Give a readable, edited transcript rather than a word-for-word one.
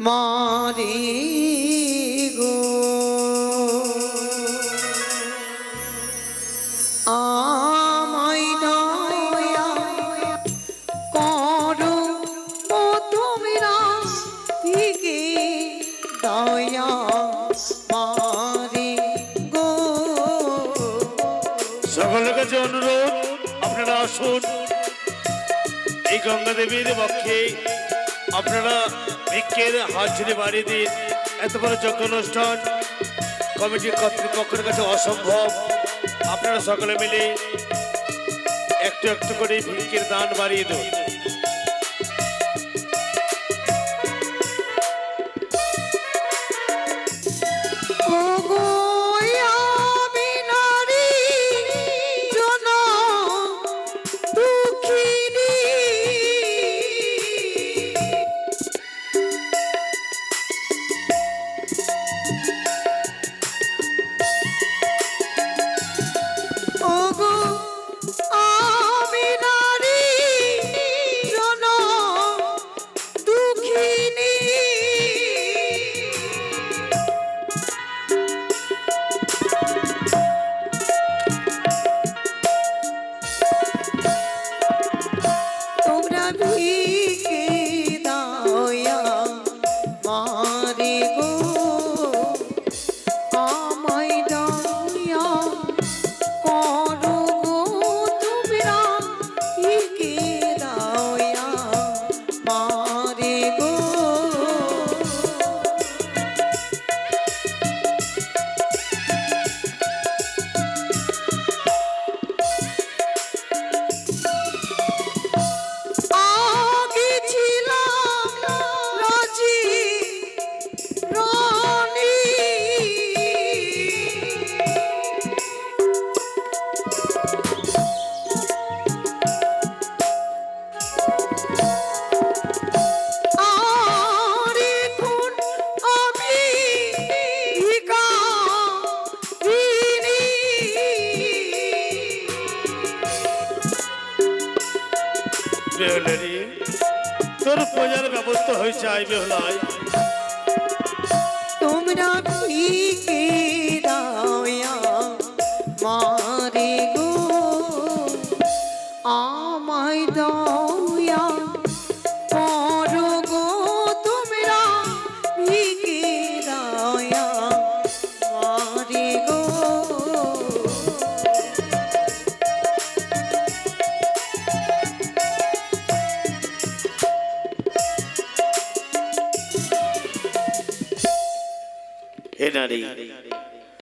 মারি গো আমায় দয়া করো ও তোমরা থেকে দয়া মারি গো। সকলের কাছে অনুরোধ, আপনারা আসুন এই গঙ্গা দেবীর পক্ষে আপনারা ভিক্ষের হাত ছেড়ে বাড়ি দিন। এত বড় যজ্ঞ অনুষ্ঠান কমিটির কর্তৃপক্ষের কাছে অসম্ভব। আপনারা সকলে মিলে একটু একটু করে ভিক্ষের দান বাড়িয়ে দিন। তোর পূজার ব্যবস্থা হয়েছে আই বেহলাই। তোমরা ভিকে দয়া মারি গো আমায় দয়া করো গো তোমরা ভিকে দয়া মারি গো। হে নারী,